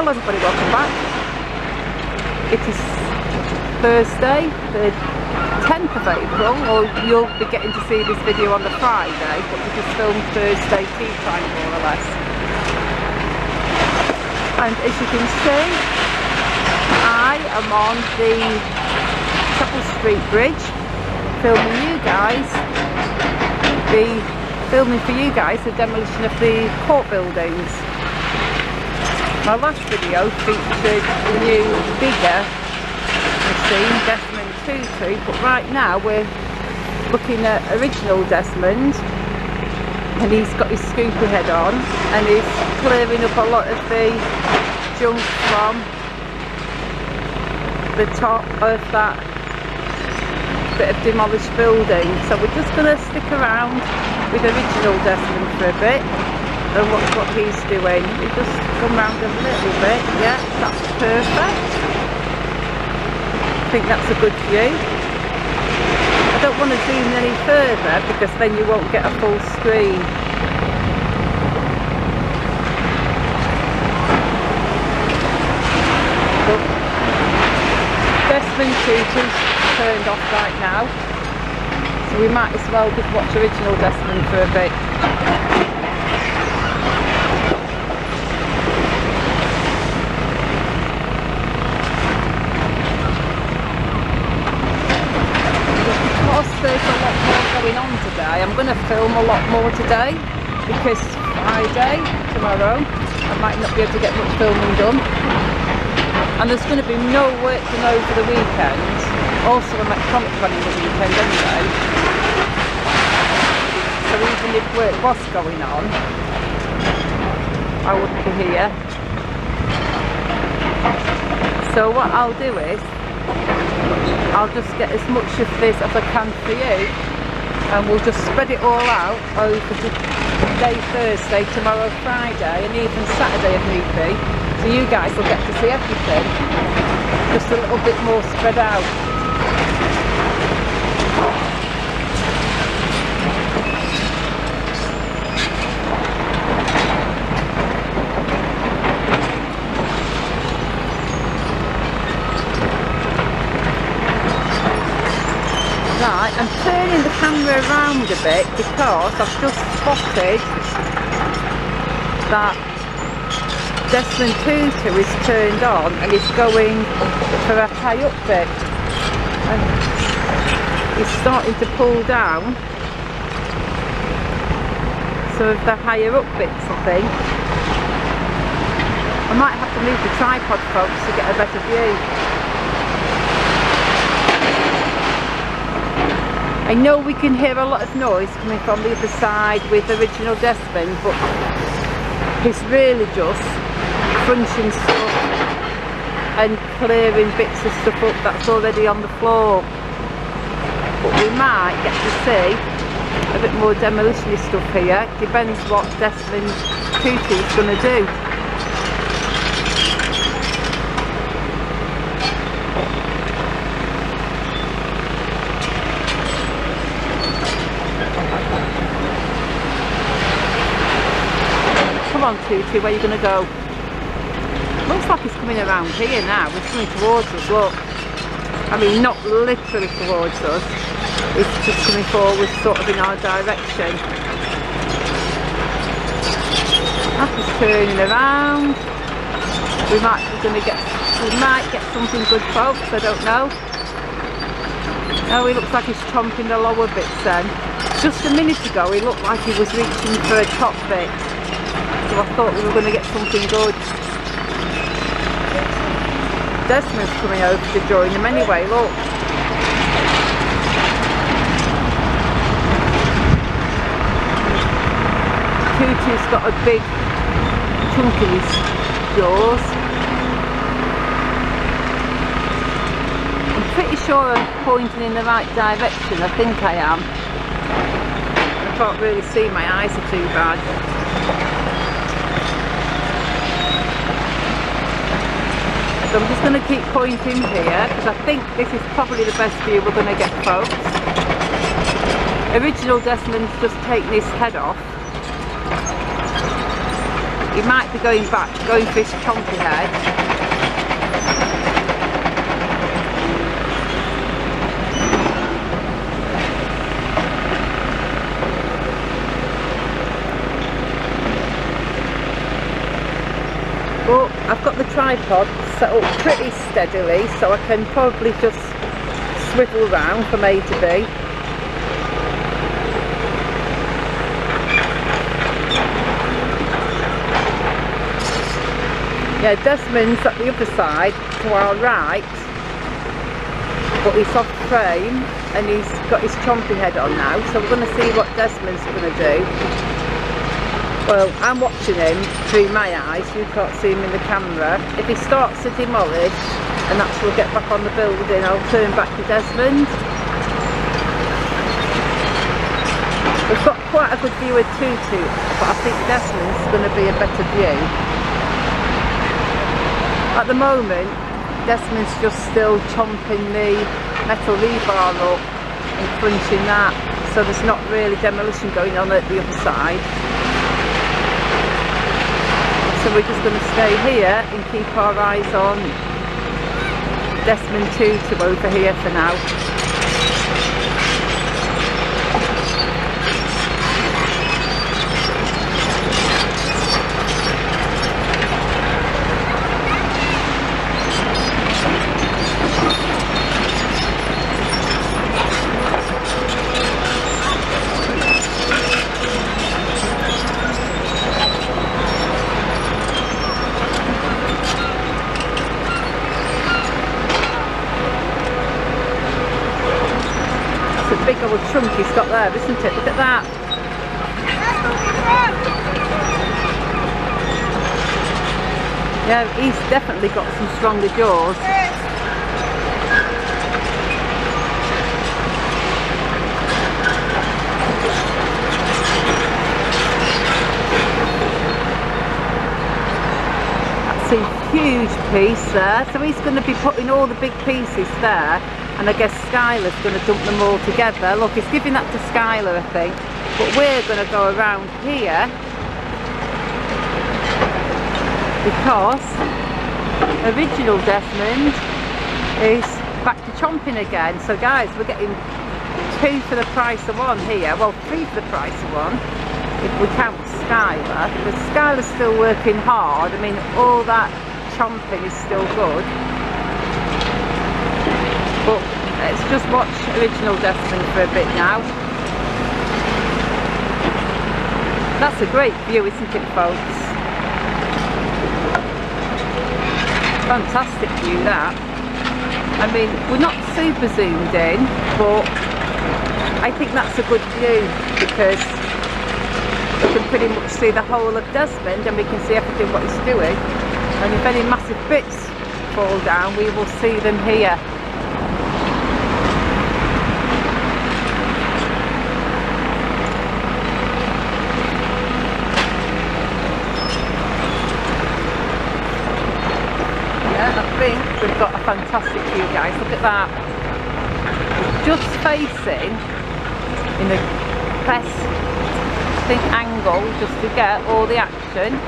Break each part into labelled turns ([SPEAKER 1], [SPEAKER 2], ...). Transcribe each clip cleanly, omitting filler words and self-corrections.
[SPEAKER 1] Hello everybody, welcome back. It is Thursday, the 10th of April, or you'll be getting to see this video on the Friday, but this is filmed Thursday tea time more or less. And as you can see, I am on the Blackpool Street Bridge, filming for you guys the demolition of the court buildings. My last video featured the new bigger machine, Desmond 22, but right now we're looking at original Desmond, and he's got his scoopy head on and he's clearing up a lot of the junk from the top of that bit of demolished building. So we're just going to stick around with original Desmond for a bit and watch what he's doing. We just come round a little bit. Yeah, that's perfect. I think that's a good view. I don't want to zoom any further because then you won't get a full screen. But Desmond 22's turned off right now, so we might as well just watch original Desmond for a bit. There's a lot more going on today. I'm going to film a lot more today because Friday, tomorrow, I might not be able to get much filming done, and there's going to be no work done over the weekend. Also I'm at Comic Con the weekend anyway, so even if work was going on I wouldn't be here. So what I'll do is I'll just get as much of this as I can for you, and we'll just spread it all out over today, Thursday, tomorrow, Friday, and even Saturday if need be, so you guys will get to see everything, just a little bit more spread out. Right, I'm turning the camera around a bit because I've just spotted that Desmond 22 is turned on and is going for a high up bit, and he's starting to pull down some of the higher up bits. I think I might have to move the tripod, folks, to get a better view. I know we can hear a lot of noise coming from the other side with original Desmond, but he's really just crunching stuff and clearing bits of stuff up that's already on the floor. But we might get to see a bit more demolition stuff here. Depends what Desmond 22 is going to do. Come on, Tutu, where are you going to go? Looks like he's coming around here now. He's coming towards us, look. I mean, not literally towards us. He's just coming forward, sort of in our direction. That is turning around. We might get something good, folks. I don't know. Oh, he looks like he's chomping the lower bits then. Just a minute ago, he looked like he was reaching for a top bit. So I thought we were going to get something good. Desmond's coming over to join him anyway, look. Tutu's got a big chunk in his jaws. I'm pretty sure I'm pointing in the right direction. I think I am. I can't really see, my eyes are too bad. So I'm just going to keep pointing here because I think this is probably the best view we're going to get, folks. Original Desmond's just taken his head off he might be going back, going for his chompy head. But I've got the tripod set up pretty steadily, so I can probably just swivel round from A to B. Yeah, Desmond's at the other side to our right, but he's off frame and he's got his chompy head on now, so we're going to see what Desmond's going to do. Well, I'm watching him through my eyes, you can't see him in the camera. If he starts to demolish and actually get back on the building, I'll turn back to Desmond. We've got quite a good view of Tutu, but I think Desmond's going to be a better view. At the moment, Desmond's just still chomping the metal rebar up and crunching that, so there's not really demolition going on at the other side. So we're just going to stay here and keep our eyes on Desmond Tutu over here for now. Big old chunk he's got there, isn't it? Look at that. Yeah, he's definitely got some stronger jaws. That's a huge piece there. So he's going to be putting all the big pieces there. And I guess Skylar's going to dump them all together. Look, he's giving that to Skylar, I think. But we're going to go around here because original Desmond is back to chomping again. So guys, we're getting 2 for the price of 1 here. Well, 3 for the price of 1 if we count Skylar. But Skylar's still working hard. I mean, all that chomping is still good. But let's just watch original Desmond for a bit now. That's a great view, isn't it, folks? Fantastic view, that. I mean, we're not super zoomed in, but I think that's a good view because we can pretty much see the whole of Desmond and we can see everything what he's doing. And if any massive bits fall down, we will see them here. I think we've got a fantastic view, guys. Look at that. We're just facing in the best angle just to get all the action.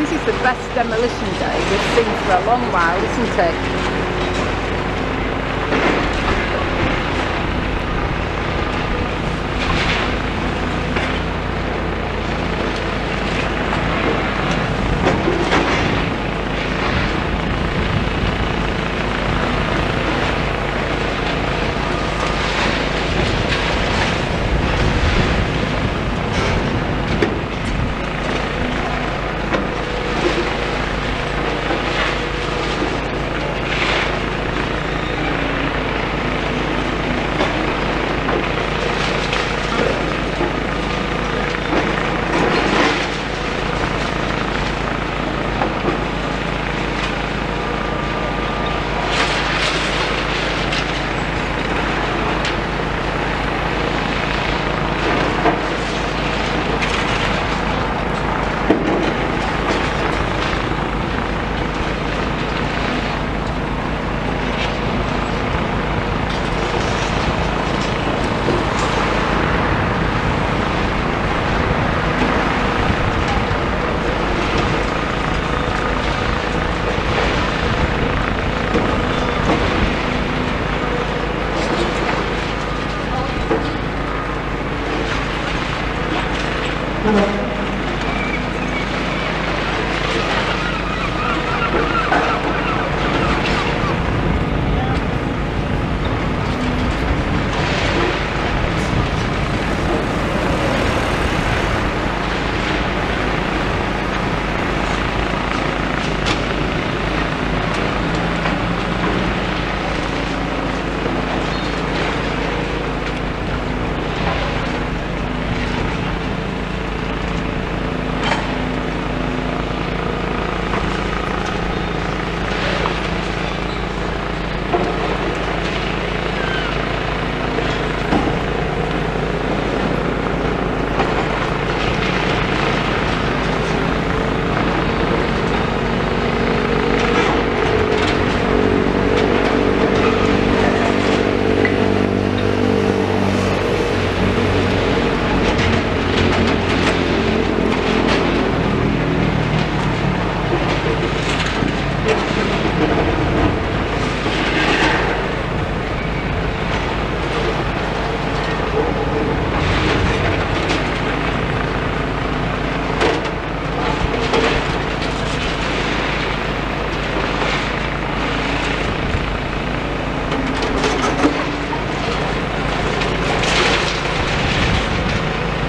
[SPEAKER 1] this is the best demolition day we've seen for a long while, isn't it?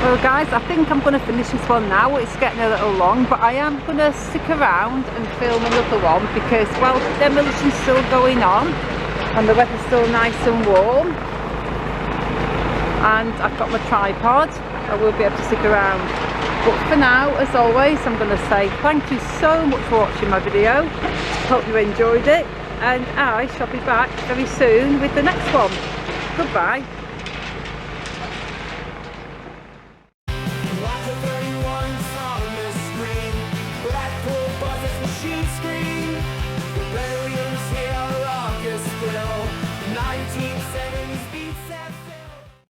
[SPEAKER 1] Well guys, I think I'm going to finish this one now. It's getting a little long, but I am going to stick around and film another one because, well, the demolition's still going on and the weather's still nice and warm, and I've got my tripod. I will be able to stick around, but for now, as always, I'm going to say thank you so much for watching my video. Hope you enjoyed it, and I shall be back very soon with the next one. Goodbye.